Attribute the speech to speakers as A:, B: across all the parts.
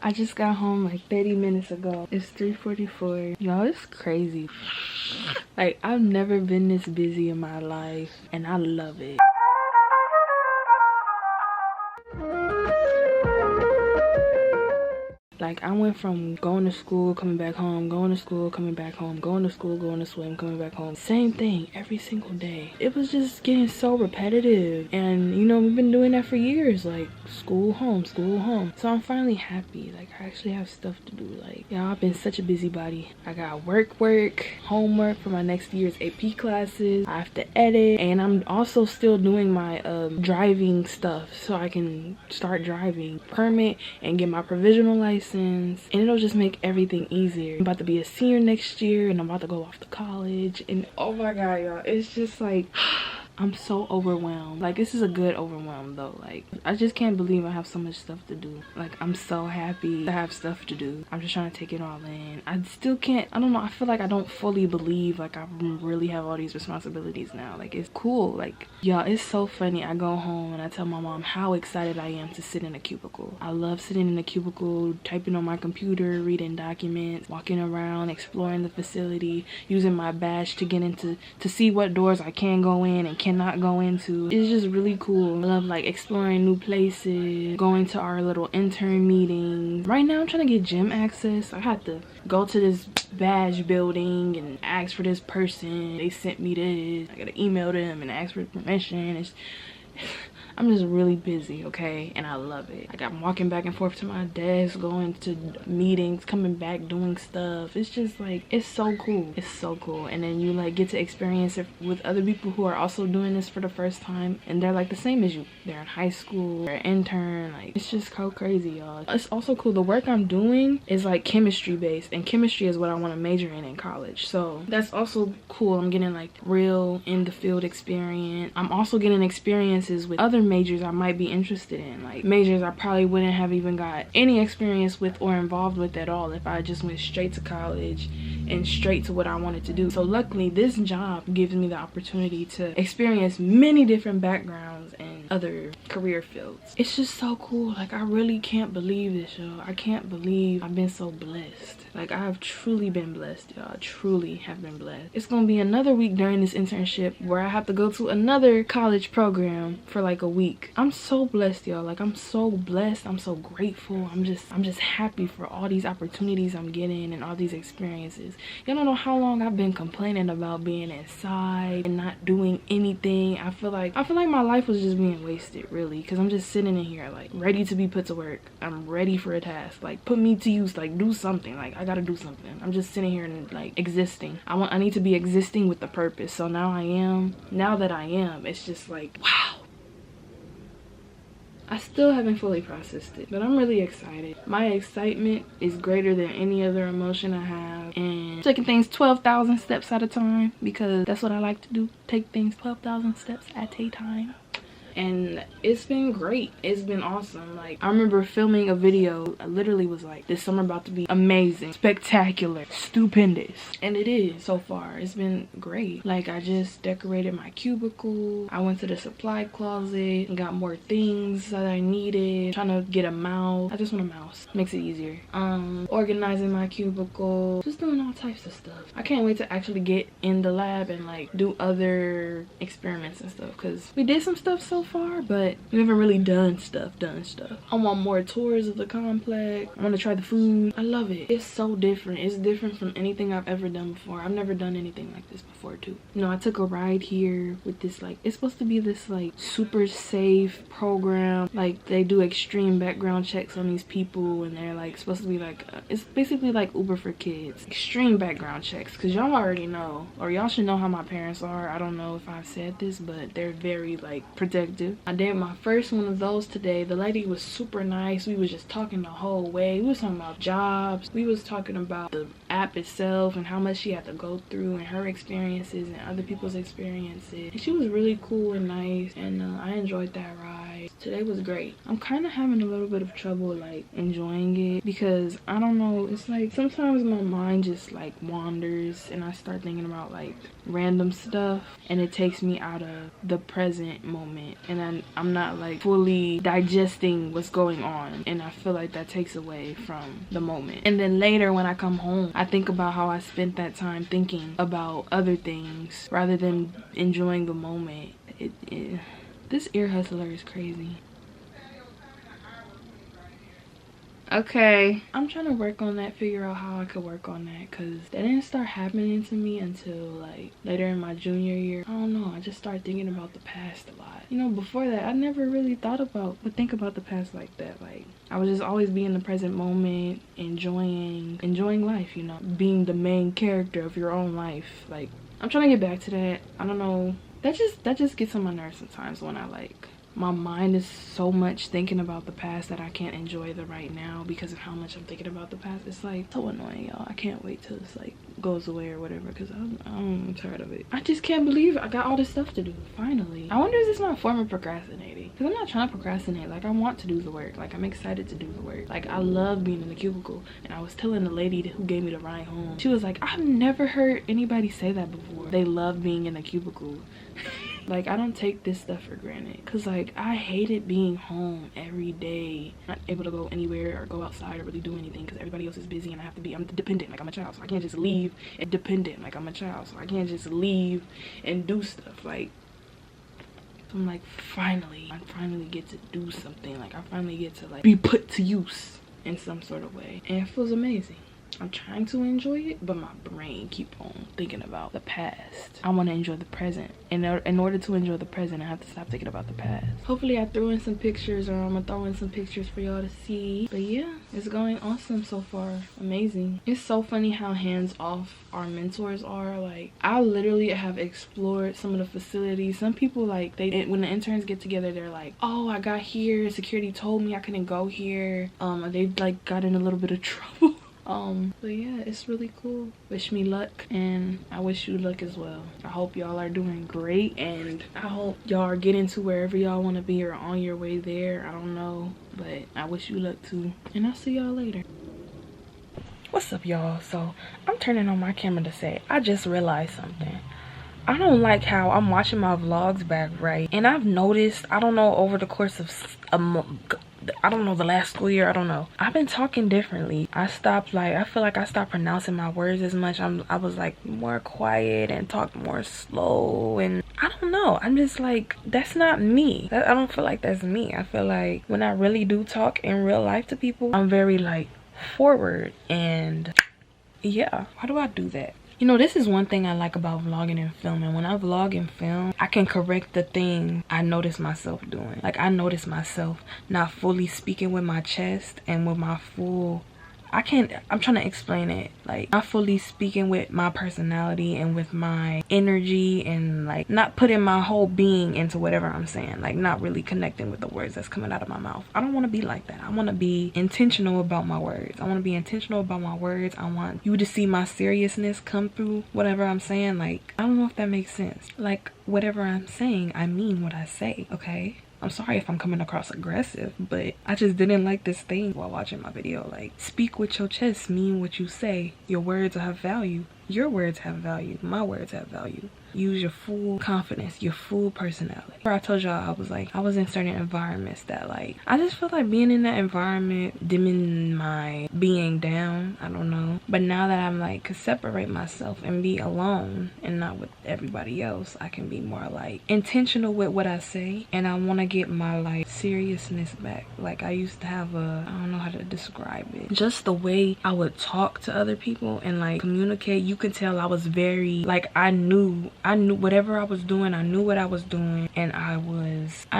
A: I just got home like 30 minutes ago. It's 3:44. Y'all, it's crazy. Like, I've never been this busy in my life, and I love it. Like, I went from going to school, coming back home, going to school, coming back home, going to school, going to swim, coming back home. Same thing every single day. It was just getting so repetitive. And, you know, we've been doing that for years. Like, school, home, school, home. So I'm finally happy. Like, I actually have stuff to do. Like, y'all, I've been such a busybody. I got work, homework for my next year's AP classes. I have to edit. And I'm also still doing my driving stuff so I can start driving. Permit and get my provisional license. And it'll just make everything easier. I'm about to be a senior next year and I'm about to go off to college, and oh my god, y'all, it's just like I'm so overwhelmed. Like, this is a good overwhelm though. Like, I just can't believe I have so much stuff to do. Like, I'm so happy to have stuff to do. I'm just trying to take it all in. I still can't, I don't know, I feel like I don't fully believe like I really have all these responsibilities now. Like, it's cool. Like, y'all, it's so funny. I go home and I tell my mom how excited I am to sit in a cubicle. I love sitting in a cubicle, typing on my computer, reading documents, walking around, exploring the facility, using my badge to get into, to see what doors I can go in and cannot go into. It's just really cool. I love like exploring new places, going to our little intern meetings. Right now I'm trying to get gym access. I had to go to this badge building and ask for this person. They sent me this. I gotta email them and ask for permission. I'm just really busy, okay? And I love it. Like, I'm walking back and forth to my desk, going to meetings, coming back, doing stuff. It's just like, it's so cool. It's so cool. And then you like get to experience it with other people who are also doing this for the first time, and they're like the same as you. They're in high school, they're an intern. Like, it's just so crazy, y'all. It's also cool. The work I'm doing is like chemistry based, and chemistry is what I want to major in college. So that's also cool. I'm getting like real in the field experience. I'm also getting experiences with other majors I might be interested in, like majors I probably wouldn't have even got any experience with or involved with at all if I just went straight to college and straight to what I wanted to do. So luckily this job gives me the opportunity to experience many different backgrounds and other career fields. It's just so cool. Like, I really can't believe this, y'all. I can't believe I've been so blessed. Like, I have truly been blessed, y'all. Truly have been blessed. It's gonna be another week during this internship where I have to go to another college program for like a week. I'm so blessed, y'all. Like, I'm so blessed. I'm so grateful. I'm just happy for all these opportunities I'm getting and all these experiences. Y'all don't know how long I've been complaining about being inside and not doing anything. I feel like my life was just being wasted, really, because I'm just sitting in here like ready to be put to work. I'm ready for a task. Like, put me to use. Like, do something. Like, I gotta do something. I'm just sitting here and like existing. I need to be existing with the purpose. So now that I am, it's just like, wow. I still haven't fully processed it, but I'm really excited. My excitement is greater than any other emotion I have, and taking things 12,000 steps at a time, because that's what I like to do. Take things 12,000 steps at a time. And it's been great. It's been awesome. Like, I remember filming a video. I literally was like, this summer about to be amazing, spectacular, stupendous. And it is so far. It's been great. Like, I just decorated my cubicle. I went to the supply closet and got more things that I needed. Trying to get a mouse. I just want a mouse. Makes it easier. Organizing my cubicle. Just doing all types of stuff. I can't wait to actually get in the lab and like do other experiments and stuff, because we did some stuff so far, but we haven't really done stuff. I want more tours of the complex. I want to try the food. I love it. It's so different. It's different from anything I've ever done before. I've never done anything like this before too. You know, I took a ride here with this, like, it's supposed to be this like super safe program. Like, they do extreme background checks on these people, and they're like supposed to be like it's basically like Uber for kids. Extreme background checks, because y'all already know, or y'all should know how my parents are. I don't know if I've said this, but they're very like protective. I did my first one of those today. The lady was super nice. We was just talking the whole way. We was talking about jobs. We was talking about the app itself and how much she had to go through and her experiences and other people's experiences. And she was really cool and nice, and I enjoyed that ride. Today was great. I'm kind of having a little bit of trouble like enjoying it because I don't know, it's like sometimes my mind just like wanders and I start thinking about like random stuff, and it takes me out of the present moment, and then I'm not like fully digesting what's going on, and I feel like that takes away from the moment. And then later when I come home, I think about how I spent that time thinking about other things rather than enjoying the moment. This ear hustler is crazy. Okay, I'm trying to work on that, figure out how I could work on that, because that didn't start happening to me until like later in my junior year. I don't know, I just started thinking about the past a lot. You know, before that I never really think about the past like that. Like I would just always be in the present moment, enjoying life, you know, being the main character of your own life. Like I'm trying to get back to that. I don't know, that just gets on my nerves sometimes when I like my mind is so much thinking about the past that I can't enjoy the right now because of how much I'm thinking about the past. It's like so annoying, y'all. I can't wait till it's like goes away or whatever, because I'm tired of it. I just can't believe I got all this stuff to do finally. I wonder, is this my form of procrastinating? Because I'm not trying to procrastinate. Like I want to do the work. Like I'm excited to do the work. Like I love being in the cubicle. And I was telling the lady who gave me the ride home, she was like, I've never heard anybody say that before. They love being in the cubicle. Like I don't take this stuff for granted, because like I hated being home every day, not able to go anywhere or go outside or really do anything because everybody else is busy, and I'm dependent. Like I'm a child, so I can't just leave and dependent. Like I'm a child, so I can't just leave and do stuff. Like so I'm like, I finally get to do something. Like I finally get to like be put to use in some sort of way, and it feels amazing. I'm trying to enjoy it, but my brain keep on thinking about the past. I want to enjoy the present. And in order to enjoy the present, I have to stop thinking about the past. Hopefully I threw in some pictures, or I'm gonna throw in some pictures for y'all to see. But yeah, it's going awesome so far. Amazing. It's so funny how hands off our mentors are. Like I literally have explored some of the facilities. Some people like when the interns get together, they're like, oh, I got here, security told me I couldn't go here. They've like got in a little bit of trouble. But yeah, it's really cool. Wish me luck, and I wish you luck as well. I hope y'all are doing great, and I hope y'all are getting to wherever y'all want to be or on your way there. I don't know, but I wish you luck too, and I'll see y'all later. What's up, y'all? So I'm turning on my camera to say I just realized something. I don't like how I'm watching my vlogs back, right? And I've noticed, I don't know, over the course of I don't know, the last school year, I don't know, I've been talking differently. I feel like I stopped pronouncing my words as much. I was like more quiet and talked more slow, and I don't know, I'm just like, that's not me. I don't feel like that's me. I feel like when I really do talk in real life to people, I'm very like forward, and yeah, why do I do that? You know, this is one thing I like about vlogging and filming. When I vlog and film, I can correct the thing I notice myself doing. Like I notice myself not fully speaking with my chest and with my full, I'm trying to explain it. Like not fully speaking with my personality and with my energy, and like not putting my whole being into whatever I'm saying. Like not really connecting with the words that's coming out of my mouth. I don't want to be like that. I want to be intentional about my words. I want to be intentional about my words. I want you to see my seriousness come through whatever I'm saying. Like, I don't know if that makes sense. Like whatever I'm saying, I mean what I say, okay? I'm sorry if I'm coming across aggressive, but I just didn't like this thing while watching my video. Like, speak with your chest, mean what you say. Your words have value. Your words have value. My words have value. Use your full confidence, your full personality. I told y'all I was in certain environments that like, I just feel like being in that environment dimming my being down. I don't know. But now that I'm like, could separate myself and be alone and not with everybody else, I can be more like intentional with what I say. And I want to get my like seriousness back. Like I used to have I don't know how to describe it. Just the way I would talk to other people and like communicate. You could tell I was very like, I knew I knew whatever I was doing, I knew what I was doing, and I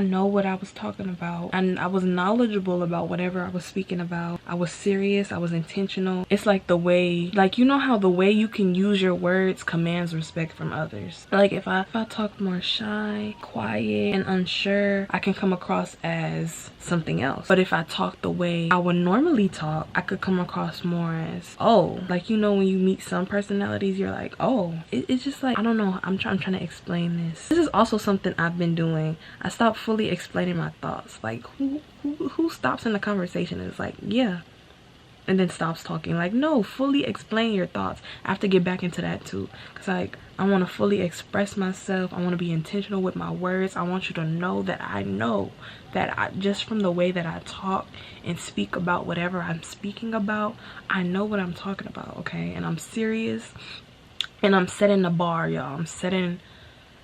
A: know what I was talking about, and I was knowledgeable about whatever I was speaking about. I was serious, I was intentional. It's like the way, like, you know how the way you can use your words commands respect from others. Like if I talk more shy, quiet, and unsure, I can come across as something else. But if I talk the way I would normally talk, I could come across more as, oh, like, you know, when you meet some personalities, you're like, oh, it's just like, I don't know, I'm trying to explain this. This is also something I've been doing. I stopped fully explaining my thoughts. Like who stops in the conversation and is like, yeah, and then stops talking? Like, no, fully explain your thoughts. I have to get back into that too, because like I want to fully express myself. I want to be intentional with my words. I want you to know that I know that I, just from the way that I talk and speak about whatever I'm speaking about, I know what I'm talking about, okay? And I'm serious, and I'm setting the bar, y'all.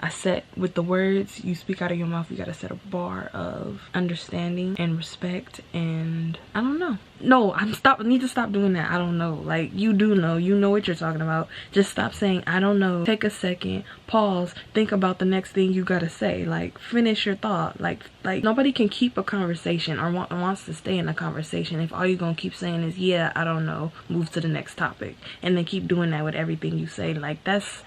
A: I set with the words you speak out of your mouth, you gotta set a bar of understanding and respect, and I don't know. No, I need to stop doing that. I don't know. Like, you do know. You know what you're talking about. Just stop saying I don't know. Take a second, pause, think about the next thing you gotta say. Like, finish your thought. Like nobody can keep a conversation or wants to stay in a conversation if all you're gonna keep saying is, yeah, I don't know, move to the next topic, and then keep doing that with everything you say. Like, that's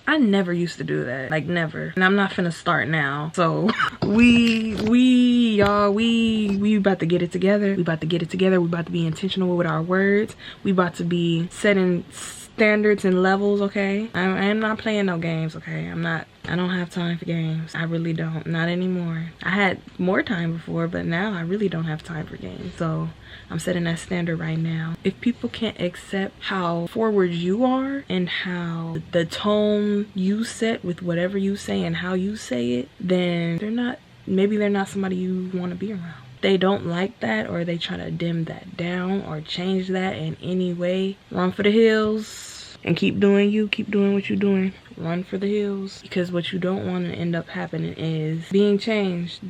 A: I never used to do that, like never, and I'm not finna start now. So y'all, we about to get it together. We about to get it together. We about to be intentional with our words. We about to be setting standards and levels, okay? I'm not playing no games, okay? I don't have time for games. I really don't, not anymore. I had more time before, but now I really don't have time for games. So I'm setting that standard right now. If people can't accept how forward you are and how the tone you set with whatever you say and how you say it, then maybe they're not somebody you want to be around. They don't like that, or they try to dim that down or change that in any way. Run for the hills and keep doing you. Keep doing what you're doing. Run for the hills, because what you don't want to end up happening is being changed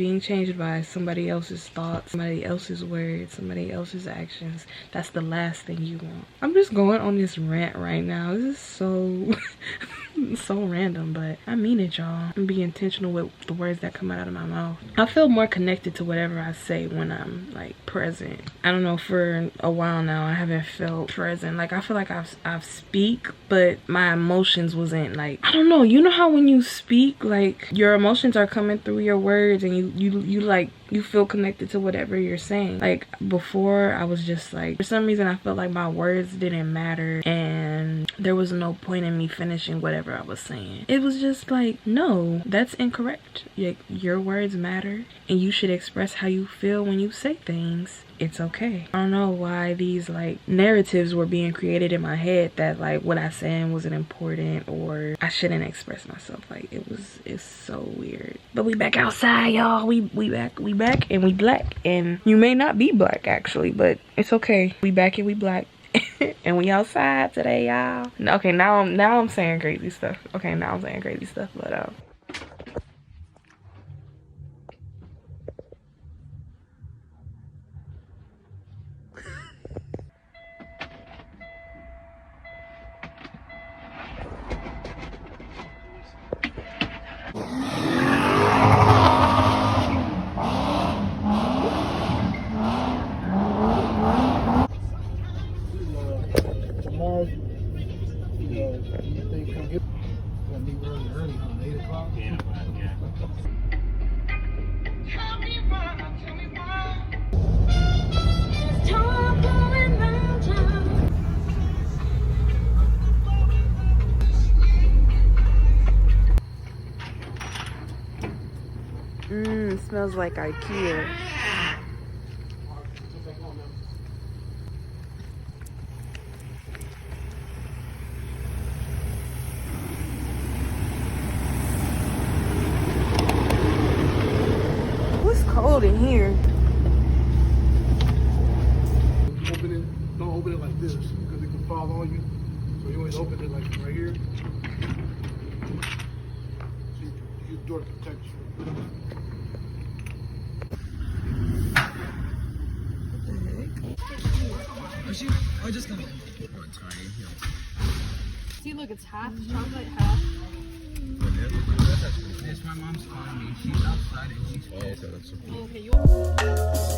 A: by somebody else's thoughts, somebody else's words, somebody else's actions. That's the last thing you want. I'm just going on this rant right now. This is so so random, but I mean it, y'all. I'm be intentional with the words that come out of my mouth. I feel more connected to whatever I say when I'm like present. I don't know, for a while now I haven't felt present. Like, I feel like I've speak, but my emotions wasn't like, I don't know, you know how when you speak, like, your emotions are coming through your words, and you feel connected to whatever you're saying. Like, before, I was just like, for some reason I felt like my words didn't matter, and there was no point in me finishing whatever I was saying. It was just like, no, that's incorrect. Your words matter, and you should express how you feel when you say things. It's okay. I don't know why these like narratives were being created in my head that like what I said wasn't important, or I shouldn't express myself. Like, it's so weird. But we back outside, y'all. We back and we black. And you may not be black actually, but it's okay. We back and we black. And we outside today, y'all. Okay, now I'm saying crazy stuff. Okay, now I'm saying crazy stuff, but
B: tomorrow, you think come get gonna be early, on 8 o'clock? Yeah, yeah. Tell me why. There's time going round town.
A: Smells like IKEA. It's cold in here.
B: Don't open it like this, because it can fall on you. So you always open it like right here. So you use the door to protect you. I just got See, look, it's half chocolate, half. That's my mom's calling me. She's outside and she's.
C: Oh, okay, that's okay.